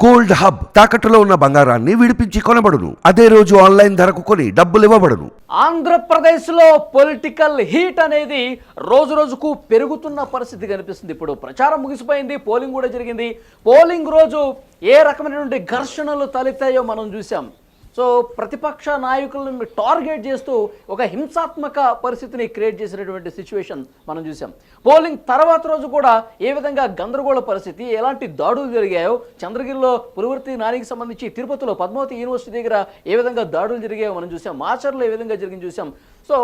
Gold hub తాకట్టులో ఉన్న బంగారాన్ని విడిపించి కొనబడును. అదే రోజు ఆన్లైన్ ధరకు కొని డబ్బులు ఇవ్వబడును. ఆంధ్రప్రదేశ్లో పొలిటికల్ హీట్ అనేది రోజు రోజుకు పెరుగుతున్న పరిస్థితి కనిపిస్తుంది. ఇప్పుడు ప్రచారం ముగిసిపోయింది, పోలింగ్ కూడా జరిగింది. పోలింగ్ రోజు ఏ రకమైనటువంటి ఘర్షణలు తలెత్తాయో మనం చూసాం. సో ప్రతిపక్ష నాయకులను టార్గెట్ చేస్తూ ఒక హింసాత్మక పరిస్థితిని క్రియేట్ చేసినటువంటి సిచ్యువేషన్ మనం చూసాం. పోలింగ్ తర్వాత రోజు కూడా ఏ విధంగా గందరగోళ పరిస్థితి, ఎలాంటి దాడులు జరిగాయో, చంద్రగిరిలో పులివర్తి నానికి సంబంధించి తిరుపతిలో పద్మావతి యూనివర్సిటీ దగ్గర ఏ విధంగా దాడులు జరిగాయో మనం చూసాం. మాచర్లో ఏ విధంగా జరిగింది చూసాం. సో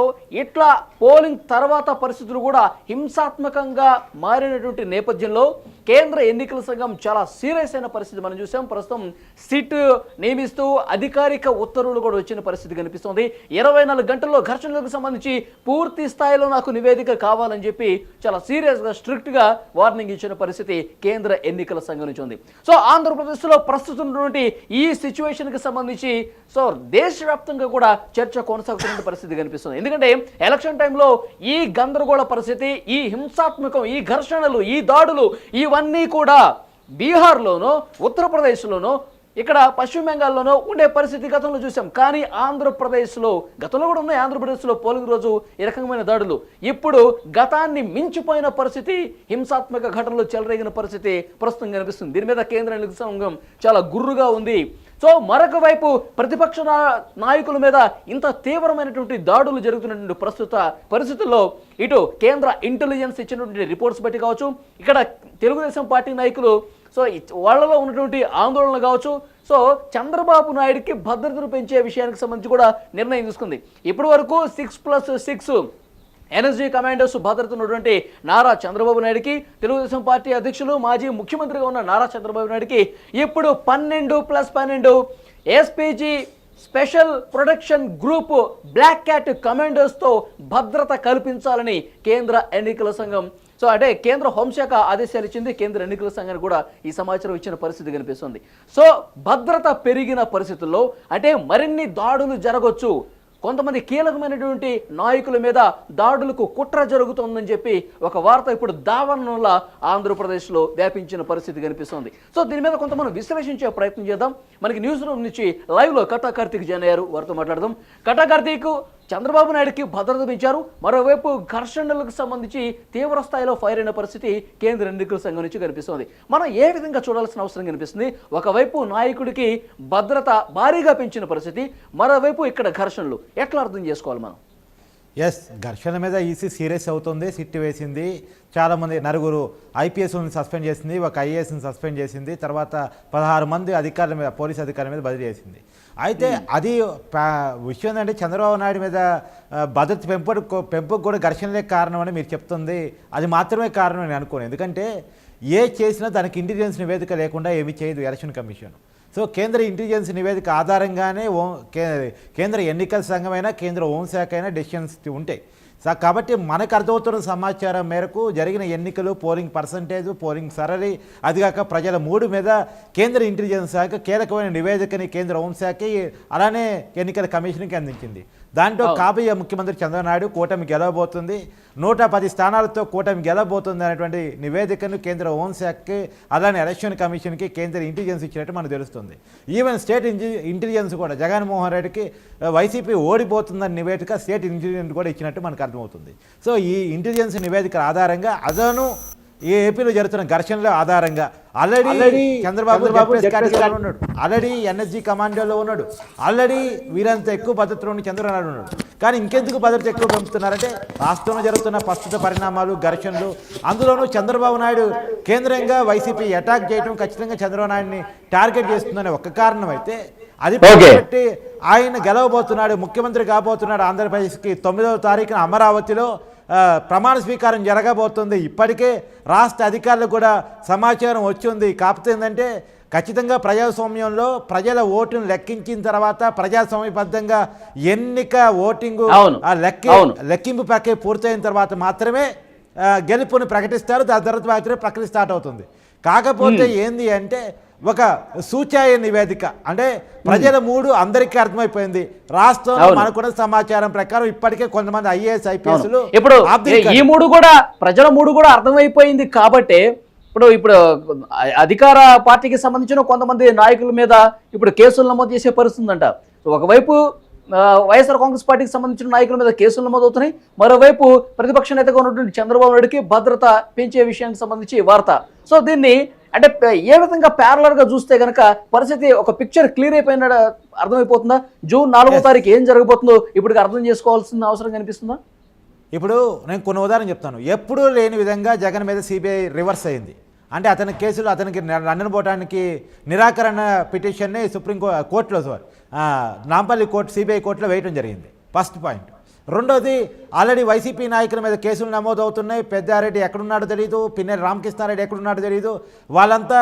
ఇట్లా పోలింగ్ తర్వాత పరిస్థితులు కూడా హింసాత్మకంగా మారినటువంటి నేపథ్యంలో కేంద్ర ఎన్నికల సంఘం చాలా సీరియస్ అయిన పరిస్థితి మనం చూసాం. ప్రస్తుతం సిట్ నియమిస్తూ అధికారిక ఉత్తర్వులు కూడా వచ్చిన పరిస్థితి కనిపిస్తుంది. 24 గంటల్లో ఘర్షణలకు సంబంధించి పూర్తి స్థాయిలో నాకు నివేదిక కావాలని చెప్పి చాలా సీరియస్గా స్ట్రిక్ట్గా వార్నింగ్ ఇచ్చిన పరిస్థితి కేంద్ర ఎన్నికల సంఘం నుంచి ఉంది. సో ఆంధ్రప్రదేశ్లో ప్రస్తుతం ఉన్నటువంటి ఈ సిచ్యువేషన్కి సంబంధించి సో దేశవ్యాప్తంగా కూడా చర్చ కొనసాగుతున్న పరిస్థితి కనిపిస్తుంది. ఎందుకంటే ఎలక్షన్ టైంలో ఈ గందరగోళ పరిస్థితి, ఈ హింసాత్మకం, ఈ ఘర్షణలు, ఈ దాడులు ఇవన్నీ కూడా బీహార్లోనో, ఉత్తరప్రదేశ్లోనో, ఇక్కడ పశ్చిమ బెంగాల్లోనో ఉండే పరిస్థితి గతంలో చూసాం. కానీ ఆంధ్రప్రదేశ్లో గతంలో కూడా ఉన్నాయి. ఆంధ్రప్రదేశ్లో పోలింగ్ రోజు ఈ రకమైన దాడులు ఇప్పుడు గతాన్ని మించిపోయిన పరిస్థితి, హింసాత్మక ఘటనలు చెలరేగిన పరిస్థితి ప్రస్తుతం కనిపిస్తుంది. దీని మీద కేంద్ర ఎన్నికల సంఘం చాలా గుర్రుగా ఉంది. సో మరొక వైపు ప్రతిపక్ష నాయకుల మీద ఇంత తీవ్రమైనటువంటి దాడులు జరుగుతున్నటువంటి ప్రస్తుత పరిస్థితుల్లో ఇటు కేంద్ర ఇంటెలిజెన్స్ ఇచ్చినటువంటి రిపోర్ట్స్ బట్టి కావచ్చు, ఇక్కడ తెలుగుదేశం పార్టీ నాయకులు సో వాళ్ళలో ఉన్నటువంటి ఆందోళన కావచ్చు, సో చంద్రబాబు నాయుడికి భద్రతను పెంచే విషయానికి సంబంధించి కూడా నిర్ణయం తీసుకుంది. ఇప్పటి వరకు 6+6 ఎన్ఎస్జీ కమాండర్స్ భద్రత ఉన్నటువంటి నారా చంద్రబాబు నాయుడికి, తెలుగుదేశం పార్టీ అధ్యక్షులు మాజీ ముఖ్యమంత్రిగా ఉన్న నారా చంద్రబాబు నాయుడికి ఇప్పుడు 12+12 SPG special protection group black cat కమాండర్స్తో భద్రత కల్పించాలని కేంద్ర ఎన్నికల సంఘం సో అంటే కేంద్ర హోంశాఖ ఆదేశాలు ఇచ్చింది. కేంద్ర ఎన్నికల సంఘానికి కూడా ఈ సమాచారం ఇచ్చిన పరిస్థితి కనిపిస్తుంది. సో భద్రత పెరిగిన పరిస్థితుల్లో అంటే మరిన్ని దాడులు జరగవచ్చు, కొంతమంది కీలకమైనటువంటి నాయకుల మీద దాడులకు కుట్ర జరుగుతుందని చెప్పి ఒక వార్త ఇప్పుడు దావనంలా ఆంధ్రప్రదేశ్లో వ్యాపించిన పరిస్థితి కనిపిస్తుంది. సో దీని మీద కొంతమంది విశ్లేషించే ప్రయత్నం చేద్దాం. మనకి న్యూస్ రూమ్ నుంచి లైవ్లో కటా కార్తీక్ జాయిన్ అయ్యారు, వారితో మాట్లాడదాం. కటా కార్తీక్, చంద్రబాబు నాయుడికి భద్రత పెంచారు, మరోవైపు ఘర్షణలకు సంబంధించి తీవ్ర స్థాయిలో ఫైర్ అయిన పరిస్థితి కేంద్ర ఎన్నికల సంఘం నుంచి కనిపిస్తుంది. మనం ఏ విధంగా చూడాల్సిన అవసరం కనిపిస్తుంది? ఒకవైపు నాయకుడికి భద్రత భారీగా పెంచిన పరిస్థితి, మరోవైపు ఇక్కడ ఘర్షణలు, ఎట్లా అర్థం చేసుకోవాలి మనం? ఘర్షణ మీద ఈసీ సీరియస్ అవుతుంది, సిట్ వేసింది. చాలామంది నలుగురు ఐపీఎస్ని సస్పెండ్ చేసింది, ఒక ఐఏఎస్ని సస్పెండ్ చేసింది, తర్వాత 16 మంది అధికారుల మీద, పోలీస్ అధికారుల మీద బదిలీ చేసింది. అయితే అది విషయం ఏంటంటే చంద్రబాబు నాయుడు మీద భద్రత పెంపుకు కూడా ఘర్షణలే కారణం అని మీరు చెప్తుంది. అది మాత్రమే కారణం నేను అనుకోను. ఎందుకంటే ఏ చేసినా దానికి ఇంటెలిజెన్స్ నివేదిక లేకుండా ఏమీ చేయదు ఎలక్షన్ కమిషన్. సో కేంద్ర ఇంటెలిజెన్స్ నివేదిక ఆధారంగానే కేంద్ర ఎన్నికల సంఘమైనా కేంద్ర హోంశాఖ అయినా డెసిషన్స్ ఉంటాయి. కాబట్టి మనకు అర్థమవుతున్న సమాచారం మేరకు జరిగిన ఎన్నికలు, పోలింగ్ పర్సంటేజ్, పోలింగ్ సరళి, అదిగాక ప్రజల మూడు మీద కేంద్ర ఇంటెలిజెన్స్ శాఖ కీలకమైన నివేదికని కేంద్ర హోంశాఖకి అలానే ఎన్నికల కమిషన్కి అందించింది. దాంట్లో కాబోయే ముఖ్యమంత్రి చంద్రబాబు నాయుడు కూటమి గెలవబోతుంది, 110 స్థానాలతో కూటమి గెలవబోతుంది అనేటువంటి నివేదికను కేంద్ర హోంశాఖకి అలానే ఎలక్షన్ కమిషన్కి కేంద్ర ఇంటెలిజెన్స్ ఇచ్చినట్టు మనకు తెలుస్తుంది. ఈవెన్ స్టేట్ ఇంటెలిజెన్స్ కూడా జగన్మోహన్ రెడ్డికి వైసీపీ ఓడిపోతుందని నివేదిక స్టేట్ ఇంటెలిజెన్స్ కూడా ఇచ్చినట్టు మనకు అర్థమవుతుంది. సో ఈ ఇంటెలిజెన్స్ నివేదిక ఆధారంగా అదను ఈ ఏపీలో జరుగుతున్న ఘర్షణల ఆధారంగా ఆల్రెడీ చంద్రబాబు ఉన్నాడు, ఆల్రెడీ ఎన్ఎస్జీ కమాండోలో ఉన్నాడు, ఆల్రెడీ వీరంతా ఎక్కువ భద్రతలో ఉండి చంద్రబాబు నాయుడు ఉన్నాడు. కానీ ఇంకెందుకు భద్రత ఎక్కువ పెంపుతున్నారంటే రాష్ట్రంలో జరుగుతున్న ప్రస్తుత పరిణామాలు, ఘర్షణలు, అందులోనూ చంద్రబాబు నాయుడు కేంద్రంగా వైసీపీ అటాక్ చేయడం ఖచ్చితంగా చంద్రబాబు నాయుడిని టార్గెట్ చేస్తుందనే ఒక కారణం అయితే అది బట్టి ఆయన గెలవబోతున్నాడు, ముఖ్యమంత్రి కాబోతున్నాడు. ఆంధ్రప్రదేశ్కి 9వ తారీఖున అమరావతిలో ప్రమాణ స్వీకారం జరగబోతుంది. ఇప్పటికే రాష్ట్ర అధికారులకు కూడా సమాచారం వచ్చింది. కాకపోతే ఏంటంటే ఖచ్చితంగా ప్రజాస్వామ్యంలో ప్రజల ఓటును లెక్కించిన తర్వాత ప్రజాస్వామ్యబద్ధంగా ఎన్నిక ఓటింగు లెక్కింపు ప్రక్రియ పూర్తయిన తర్వాత మాత్రమే గెలుపుని ప్రకటిస్తారు. దాని తర్వాత మాత్రమే ప్రక్రియ స్టార్ట్ అవుతుంది. కాకపోతే ఏంది అంటే ఒక సూచాయ నివేదిక అంటే ప్రజల మూడు అందరికీ అర్థమైపోయింది. రాష్ట్రంలో మనకున్న సమాచారం ప్రకారం ఇప్పటికే కొంతమంది ఐఏఎస్ ఐపీఎస్లు ఇప్పుడు ఈ మూడు కూడా ప్రజల మూడు కూడా అర్థమైపోయింది. కాబట్టి ఇప్పుడు అధికార పార్టీకి సంబంధించిన కొంతమంది నాయకుల మీద ఇప్పుడు కేసులు నమోదు చేసే పరిస్థితి ఉందంట. ఒకవైపు వైఎస్ఆర్ కాంగ్రెస్ పార్టీకి సంబంధించిన నాయకుల మీద కేసులు నమోదవుతున్నాయి, మరోవైపు ప్రతిపక్ష నేతగా ఉన్నటువంటి చంద్రబాబు నాయుడుకి భద్రత పెంచే విషయానికి సంబంధించి వార్త. సో దీన్ని అంటే ఏ విధంగా ప్యారలర్ గా చూస్తే గనక పరిస్థితి ఒక పిక్చర్ క్లియర్ అయిపోయిన అర్థమైపోతుందా? జూన్ 4వ తారీఖు ఏం జరగబోతుందో ఇప్పుడు అర్థం చేసుకోవాల్సిన అవసరం కనిపిస్తుందా? ఇప్పుడు నేను కొన్ని ఉదాహరణ చెప్తాను. ఎప్పుడూ లేని విధంగా జగన్ మీద సిబిఐ రివర్స్ అయింది. అంటే అతని కేసులు అతనికి లండన్ పోవడానికి నిరాకరణ పిటిషన్ని కోర్టులో నాంపల్లి కోర్టు సిబిఐ కోర్టులో వేయడం జరిగింది. First point. రెండోది, ఆల్రెడీ వైసీపీ నాయకుల మీద కేసులు నమోదవుతున్నాయి. పెద్దారెడ్డి ఎక్కడున్నాడో తెలియదు, పిన్నెల్లి రామకృష్ణారెడ్డి ఎక్కడున్నాడో తెలియదు. వాళ్ళంతా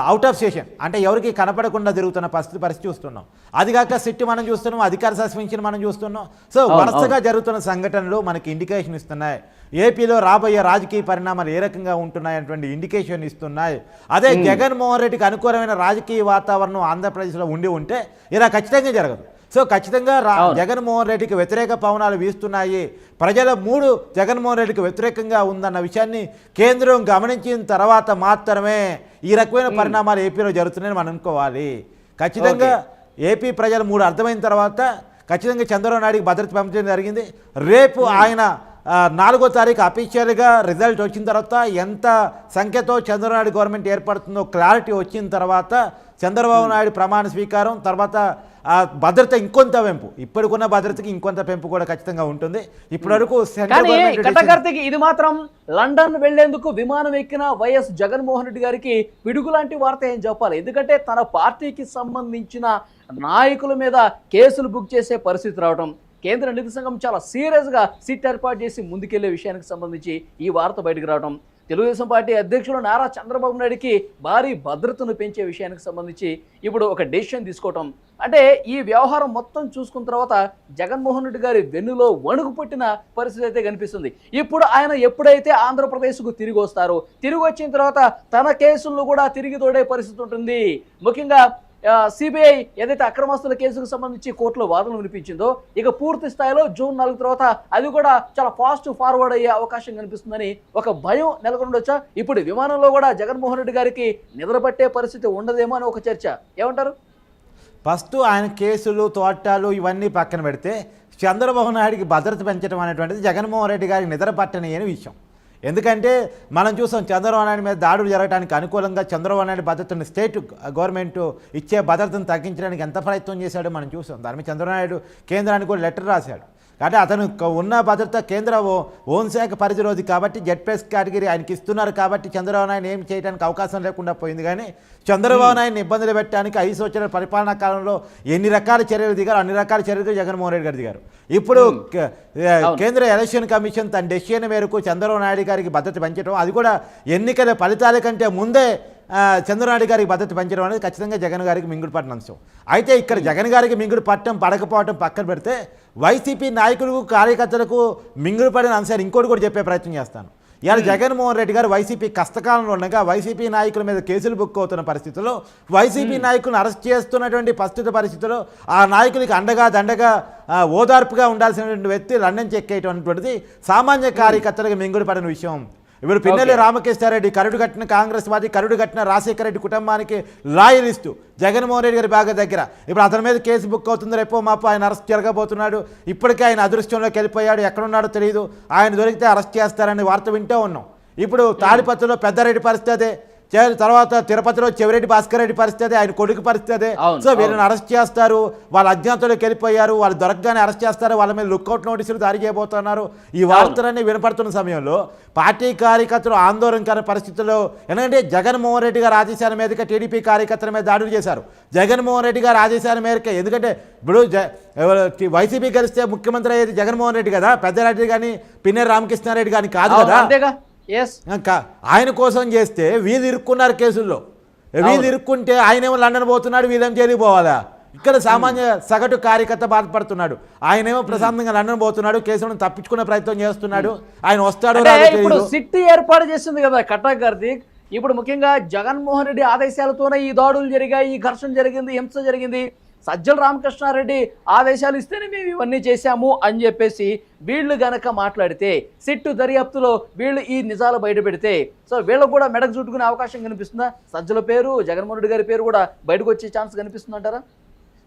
అవుట్ ఆఫ్ స్టేషన్, అంటే ఎవరికి కనపడకుండా తిరుగుతున్న పరిస్థితి చూస్తున్నాం. అదిగాక సిట్ మనం చూస్తున్నాం, అధికార సస్పెన్షన్ మనం చూస్తున్నాం. సో వరుసగా జరుగుతున్న సంఘటనలు మనకి ఇండికేషన్ ఇస్తున్నాయి. ఏపీలో రాబోయే రాజకీయ పరిణామాలు ఏ రకంగా ఉంటున్నాయనేటువంటి ఇండికేషన్ ఇస్తున్నాయి. అదే జగన్మోహన్ రెడ్డికి అనుకూలమైన రాజకీయ వాతావరణం ఆంధ్రప్రదేశ్లో ఉంటే ఇలా ఖచ్చితంగా జరగదు. సో ఖచ్చితంగా జగన్మోహన్ రెడ్డికి వ్యతిరేక పవనాలు వీస్తున్నాయి. ప్రజల మూడు జగన్మోహన్ రెడ్డికి వ్యతిరేకంగా ఉందన్న విషయాన్ని కేంద్రం గమనించిన తర్వాత మాత్రమే ఈ రకమైన పరిణామాలు ఏపీలో జరుగుతున్నాయని మనం అనుకోవాలి. ఖచ్చితంగా ఏపీ ప్రజల మూడు అర్థమైన తర్వాత ఖచ్చితంగా చంద్రబాబు నాయుడికి భద్రత పంపించడం జరిగింది. రేపు ఆయన 4వ తారీఖు అఫీషియల్గా రిజల్ట్ వచ్చిన తర్వాత ఎంత సంఖ్యతో చంద్రబాబు నాయుడు గవర్నమెంట్ ఏర్పడుతుందో క్లారిటీ వచ్చిన తర్వాత చంద్రబాబు నాయుడు ప్రమాణ స్వీకారం తర్వాత భద్రత ఇంకొంత పెంపు, ఇప్పటికున్న భద్రతకి ఇంకొంత పెంపు కూడా ఖచ్చితంగా ఉంటుంది. ఇప్పటి వరకు ఇది మాత్రం లండన్ వెళ్లేందుకు విమానం ఎక్కిన వైఎస్ జగన్మోహన్ రెడ్డి గారికి పిడుగులాంటి వార్త ఏం చెప్పాలి. ఎందుకంటే తన పార్టీకి సంబంధించిన నాయకుల మీద కేసులు బుక్ చేసే పరిస్థితి రావడం, కేంద్ర నిధి సంఘం చాలా సీరియస్గా సిట్ ఏర్పాటు చేసి ముందుకెళ్లే విషయానికి సంబంధించి ఈ వార్త బయటకు రావడం, తెలుగుదేశం పార్టీ అధ్యక్షులు నారా చంద్రబాబు నాయుడికి భారీ భద్రతను పెంచే విషయానికి సంబంధించి ఇప్పుడు ఒక డెసిషన్ తీసుకోవటం, అంటే ఈ వ్యవహారం మొత్తం చూసుకున్న తర్వాత జగన్మోహన్ రెడ్డి గారి వెన్నులో వణుకు పుట్టిన పరిస్థితి అయితే కనిపిస్తుంది. ఇప్పుడు ఆయన ఎప్పుడైతే ఆంధ్రప్రదేశ్కు తిరిగి వస్తారో, తిరిగి వచ్చిన తర్వాత తన కేసులను కూడా తిరిగి తోడే పరిస్థితి ఉంటుంది. ముఖ్యంగా సిబిఐ ఏదైతే అక్రమస్తుల కేసుకు సంబంధించి కోర్టులో వాదనలు వినిపించిందో, ఇక పూర్తి స్థాయిలో జూన్ 4 తర్వాత అది కూడా చాలా ఫాస్ట్ ఫార్వర్డ్ అయ్యే అవకాశం కనిపిస్తుందని ఒక భయం నెలకొండొచ్చా? ఇప్పుడు విమానంలో కూడా జగన్మోహన్ రెడ్డి గారికి నిద్రపట్టే పరిస్థితి ఉండదేమో అని ఒక చర్చ. ఏమంటారు? ఫస్ట్ ఆయన కేసులు తోటాలు ఇవన్నీ పక్కన పెడితే చంద్రబాబు నాయుడికి భద్రత పెంచడం అనేటువంటిది జగన్మోహన్ రెడ్డి గారికి నిద్ర పట్టని అనే విషయం. ఎందుకంటే మనం చూసాం చంద్రబాబు నాయుడు మీద దాడులు జరగడానికి అనుకూలంగా చంద్రబాబు నాయుడు భద్రతను స్టేట్ గవర్నమెంట్ ఇచ్చే భద్రతను తగ్గించడానికి ఎంత ప్రయత్నం చేశాడో మనం చూసాం. దాని మీద చంద్రబాబు నాయుడు కేంద్రానికి కూడా లెటర్ రాశాడు. అంటే అతను ఉన్న భద్రత కేంద్ర హోంశాఖ పరిధిలోది కాబట్టి జెడ్పీఎస్ కేటగిరీ ఆయనకి ఇస్తున్నారు కాబట్టి చంద్రబాబు నాయుడు ఏం చేయడానికి అవకాశం లేకుండా పోయింది. కానీ చంద్రబాబు నాయుడిని ఇబ్బందులు పెట్టడానికి 5 సంవత్సరాల పరిపాలనా కాలంలో ఎన్ని రకాల చర్యలు దిగారు అన్ని రకాల చర్యలు జగన్మోహన్ రెడ్డి గారు దిగారు. ఇప్పుడు కేంద్ర ఎలక్షన్ కమిషన్ తన డెసిషన్ మేరకు చంద్రబాబు నాయుడు గారికి భద్రత పెంచడం, అది కూడా ఎన్నికల ఫలితాల కంటే ముందే చంద్రబాబు గారికి భద్రత పెంచడం అనేది ఖచ్చితంగా జగన్ గారికి మింగుడు పట్టిన అంశం. అయితే ఇక్కడ జగన్ గారికి మింగుడు పట్టడం పడకపోవడం పక్కన పెడితే వైసీపీ నాయకులకు కార్యకర్తలకు మింగుడు పడిన అంశాలు ఇంకోటి కూడా చెప్పే ప్రయత్నం చేస్తాను. ఇవాళ జగన్మోహన్ రెడ్డి గారు వైసీపీ కష్టకాలంలో ఉండగా వైసీపీ నాయకుల మీద కేసులు బుక్ అవుతున్న పరిస్థితుల్లో, వైసీపీ నాయకులను అరెస్ట్ చేస్తున్నటువంటి ప్రస్తుత పరిస్థితుల్లో ఆ నాయకులకి అండగా దండగా ఓదార్పుగా ఉండాల్సినటువంటి వ్యక్తి లండన్ చెక్కేటువంటిది సామాన్య కార్యకర్తలకు మింగుడు పడిన విషయం. ఇప్పుడు పిన్నెల్లి రామకృష్ణారెడ్డి కరుడు కట్టిన కాంగ్రెస్ పార్టీ, కరుడు కట్టిన రాజశేఖర రెడ్డి కుటుంబానికి లాయర్ ఇస్తూ జగన్మోహన్ రెడ్డి గారి బాగా దగ్గర ఇప్పుడు అతని మీద కేసు బుక్ అవుతుంది. రేపో మాపు ఆయన అరెస్ట్ జరగబోతున్నాడు. ఇప్పటికే ఆయన అదృష్టంలోకి వెళ్ళిపోయాడు, ఎక్కడున్నాడో తెలియదు. ఆయన దొరికితే అరెస్ట్ చేస్తారని వార్త వింటూ ఉన్నాం. ఇప్పుడు తాడిపత్రిలో పెద్దారెడ్డి పరిస్థితి, తర్వాత తిరుపతిలో చెవిరెడ్డి భాస్కర్ రెడ్డి పరిస్థితి, ఆయన కొడుకు పరిస్థితి. సో వీళ్ళని అరెస్ట్ చేస్తారు, వాళ్ళ అజ్ఞాతంలోకి వెళ్ళిపోయారు, వాళ్ళు దొరకగానే అరెస్ట్ చేస్తారు, వాళ్ళ మీద లుక్అవుట్ నోటీసులు జారీ చేయబోతున్నారు. ఈ వార్తలన్నీ వినపడుతున్న సమయంలో పార్టీ కార్యకర్తలు ఆందోళనకర పరిస్థితుల్లో, ఎందుకంటే జగన్మోహన్ రెడ్డి గారు ఆదేశాల మీదకి టీడీపీ కార్యకర్తల మీద దాడులు చేశారు. జగన్మోహన్ రెడ్డి గారు ఆదేశాల మేరకే, ఎందుకంటే ఇప్పుడు వైసీపీ గెలిస్తే ముఖ్యమంత్రి అయ్యేది జగన్మోహన్ రెడ్డి కదా, పెద్దారెడ్డి కానీ పిన్నెల్లి రామకృష్ణారెడ్డి కానీ కాదు కదా. ఆయన కోసం చేస్తే వీళ్ళు ఇరుక్కున్నారు కేసుల్లో. వీళ్ళు ఇరుక్కుంటే ఆయనేమో లండన్ పోతున్నాడు, వీళ్ళేమో జైలుకి పోవాలా? ఇక్కడ సామాన్య సగటు కార్యకర్త బాధపడుతున్నాడు. ఆయనేమో ప్రశాంతంగా లండన్ పోతున్నాడు, కేసులను తప్పించుకునే ప్రయత్నం చేస్తున్నాడు. ఆయన వస్తాడు. ఇప్పుడు సిట్ ఏర్పాటు చేసింది కదా కట్టా కార్తీక్. ఇప్పుడు ముఖ్యంగా జగన్మోహన్ రెడ్డి ఆదేశాలతోనే ఈ దాడులు జరిగాయి, ఈ ఘర్షణ జరిగింది, హింస జరిగింది. సజ్జల రామకృష్ణారెడ్డి ఆదేశాలు ఇస్తేనే మేము ఇవన్నీ చేశాము అని చెప్పేసి వీళ్ళు గనక మాట్లాడితే, సిట్టు దర్యాప్తులో వీళ్ళు ఈ నిజాలు బయట పెడితే, సో వీళ్ళకు కూడా మెడకు చుట్టుకునే అవకాశం కనిపిస్తుందా? సజ్జల పేరు, జగన్మోహన్ రెడ్డి గారి పేరు కూడా బయటకు వచ్చే ఛాన్స్ కనిపిస్తుందంటారా?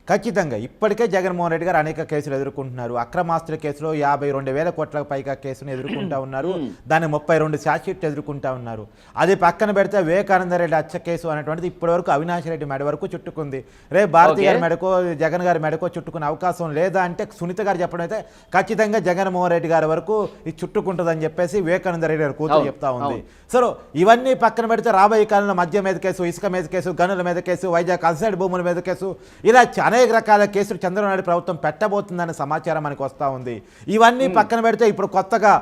ఖచ్చితంగా ఇప్పటికే జగన్మోహన్ రెడ్డి గారు అనేక కేసులు ఎదుర్కొంటున్నారు. అక్రమాస్తుల కేసులో 52,000 కోట్లకు పైగా కేసును ఎదుర్కొంటా ఉన్నారు. దాన్ని 32 ఛార్జ్షీట్ ఎదుర్కొంటా ఉన్నారు. అది పక్కన పెడితే వివేకానంద రెడ్డి హత్య కేసు అనేటువంటిది ఇప్పటివరకు అవినాష్ రెడ్డి మెడ వరకు చుట్టుకుంది. రేపు భారతి గారి మెడకో జగన్ గారి మెడకో చుట్టుకునే అవకాశం లేదా అంటే సునీత గారు చెప్పడం అయితే ఖచ్చితంగా జగన్మోహన్ రెడ్డి గారి వరకు ఇది చుట్టుకుంటుందని చెప్పేసి వివేకానంద రెడ్డి గారు కూతురు చెప్తా ఉంది. సో ఇవన్నీ పక్కన పెడితే రాబోయే కాలంలో మద్యం మీద కేసు, ఇసుక మీద కేసు, గనుల మీద కేసు, వైజాగ్ అన్సైడ్ భూముల మీద కేసు, ఇలా అనేక రకాల కేసులు చంద్రబాబు నాయుడు ప్రభుత్వం పెట్టబోతుందనే సమాచారం మనకు వస్తూ ఉంది. ఇవన్నీ పక్కన పెడితే ఇప్పుడు కొత్తగా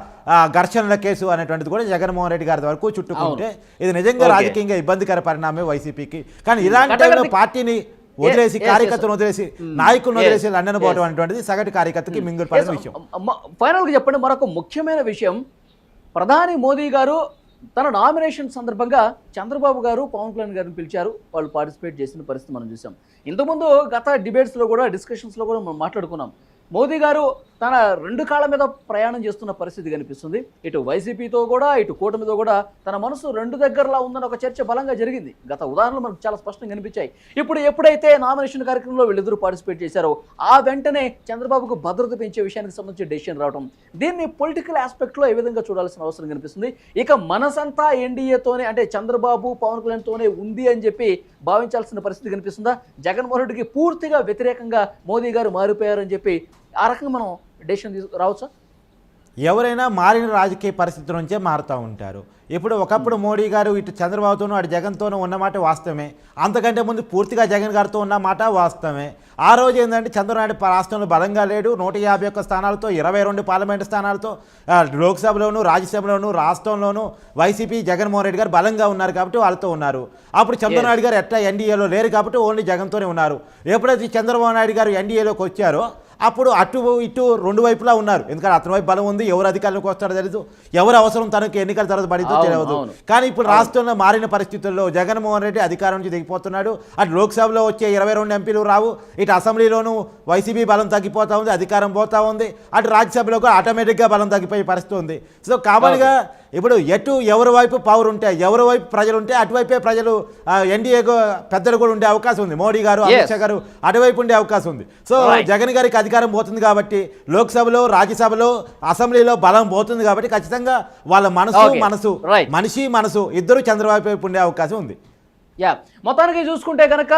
ఘర్షణల కేసు అనేటువంటిది కూడా జగన్మోహన్ రెడ్డి గారి వరకు చుట్టుకుంటే ఇది నిజంగా రాజకీయంగా ఇబ్బందికర పరిణామమే వైసీపీకి. కానీ ఇలాంటి టైంలో పార్టీని వదిలేసి, కార్యకర్తను వదిలేసి, నాయకులను వదిలేసి లండన్ పోవడం అనేటువంటిది సగటు కార్యకర్తకి మింగుడు పడిన విషయం. ఫైనల్గా చెప్పండి, మరొక ముఖ్యమైన విషయం, ప్రధాని మోదీ గారు తన నామినేషన్ సందర్భంగా చంద్రబాబు గారు, పవన్ కళ్యాణ్ గారిని పిలిచారు. వాళ్ళు పార్టిసిపేట్ చేసిన పరిస్థితి మనం చూసాం. ఇంతకుముందు గత డిబేట్స్లో కూడా, డిస్కషన్స్లో కూడా మనం మాట్లాడుకున్నాం. మోదీ గారు తన 2 కాళ్ళ మీద ప్రయాణం చేస్తున్న పరిస్థితి కనిపిస్తుంది. ఇటు వైసీపీతో కూడా, ఇటు కూటమితో కూడా తన మనసు 2 దగ్గరలా ఉందని ఒక చర్చ బలంగా జరిగింది. గత ఉదాహరణలు మనకు చాలా స్పష్టంగా కనిపించాయి. ఇప్పుడు ఎప్పుడైతే నామినేషన్ కార్యక్రమంలో వీళ్ళిద్దరూ పార్టిసిపేట్ చేశారో ఆ వెంటనే చంద్రబాబుకు భద్రత పెంచే విషయానికి సంబంధించి డెసిషన్ రావడం, దీన్ని పొలిటికల్ ఆస్పెక్ట్లో ఏ విధంగా చూడాల్సిన అవసరం కనిపిస్తుంది. ఇక మనసంతా ఎన్డీఏతోనే, అంటే చంద్రబాబు, పవన్ కళ్యాణ్తోనే ఉంది అని చెప్పి భావించాల్సిన పరిస్థితి కనిపిస్తుందా? జగన్మోహన్ రెడ్డికి పూర్తిగా వ్యతిరేకంగా మోదీ గారు మారిపోయారని చెప్పి ఆ రకంగా మనం డెసిషన్ రావచ్చా? ఎవరైనా మారిన రాజకీయ పరిస్థితి నుంచే మారుతూ ఉంటారు. ఇప్పుడు ఒకప్పుడు మోడీ గారు ఇటు చంద్రబాబుతోనూ అటు జగన్తోనూ ఉన్నమాట వాస్తవమే. అంతకంటే ముందు పూర్తిగా జగన్ గారితో ఉన్నమాట వాస్తవమే. ఆ రోజు ఏంటంటే చంద్రబాబు రాష్ట్రంలో బలంగా లేడు. 151 స్థానాలతో, 22 పార్లమెంటు స్థానాలతో, లోక్సభలోను, రాజ్యసభలోను, రాష్ట్రంలోనూ వైసీపీ, జగన్మోహన్ రెడ్డి గారు బలంగా ఉన్నారు కాబట్టి వాళ్ళతో ఉన్నారు. అప్పుడు చంద్రబాబు గారు ఎట్లా ఎన్డీఏలో లేరు కాబట్టి ఓన్లీ జగన్తోనే ఉన్నారు. ఎప్పుడైతే చంద్రబాబు నాయుడు గారు ఎన్డీఏలోకి వచ్చారో అప్పుడు అటు ఇటు 2 వైపులా ఉన్నారు. ఎందుకంటే అతని వైపు బలం ఉంది, ఎవరు అధికారంలోకి వస్తారో తెలియదు, ఎవరు అవసరం తనకు ఎన్నికల తర్వాత పడితో తెలియదు. కానీ ఇప్పుడు రాష్ట్రంలో మారిన పరిస్థితుల్లో జగన్మోహన్ రెడ్డి అధికారం నుంచి దిగిపోతున్నాడు. అటు లోక్సభలో వచ్చే 22 ఎంపీలు రావు, ఇటు అసెంబ్లీలోనూ వైసీపీ బలం తగ్గిపోతూ ఉంది, అధికారం పోతూ ఉంది, అటు రాజ్యసభలో కూడా ఆటోమేటిక్గా బలం తగ్గిపోయే పరిస్థితి ఉంది. సో కామన్గా ఇప్పుడు ఎవరి వైపు పవర్ ఉంటే, ఎవరి వైపు ప్రజలు ఉంటే అటువైపే ప్రజలు ఎన్డీఏ పెద్దలు కూడా ఉండే అవకాశం ఉంది. మోడీ గారు, అమిత్ షా గారు అటువైపు ఉండే అవకాశం ఉంది. సో జగన్ గారికి అధికారం పోతుంది కాబట్టి, లోక్సభలో, రాజ్యసభలో, అసెంబ్లీలో బలం పోతుంది కాబట్టి ఖచ్చితంగా వాళ్ళ మనిషి మనసు ఇద్దరు చంద్రబాబు వైపు ఉండే అవకాశం ఉంది. మొత్తానికి చూసుకుంటే కనుక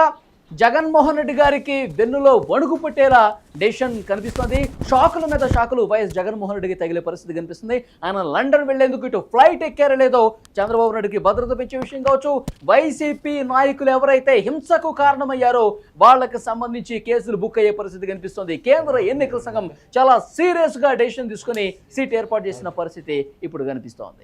జగన్మోహన్ రెడ్డి గారికి వెన్నులో వణుకు పుట్టేలా డెసిషన్ కనిపిస్తుంది. షాకుల మీద షాకులు వైఎస్ జగన్మోహన్ రెడ్డికి తగిలే పరిస్థితి కనిపిస్తుంది. ఆయన లండన్ వెళ్లేందుకు ఇటు ఫ్లైట్ ఎక్కారో లేదో చంద్రబాబు నాయుడుకి భద్రత పెంచే విషయం కావచ్చు, వైసీపీ నాయకులు ఎవరైతే హింసకు కారణమయ్యారో వాళ్ళకి సంబంధించి కేసులు బుక్ అయ్యే పరిస్థితి కనిపిస్తుంది. కేంద్ర ఎన్నికల సంఘం చాలా సీరియస్ గా డెసిషన్ తీసుకుని సీట్ ఏర్పాటు చేసిన పరిస్థితి ఇప్పుడు కనిపిస్తోంది.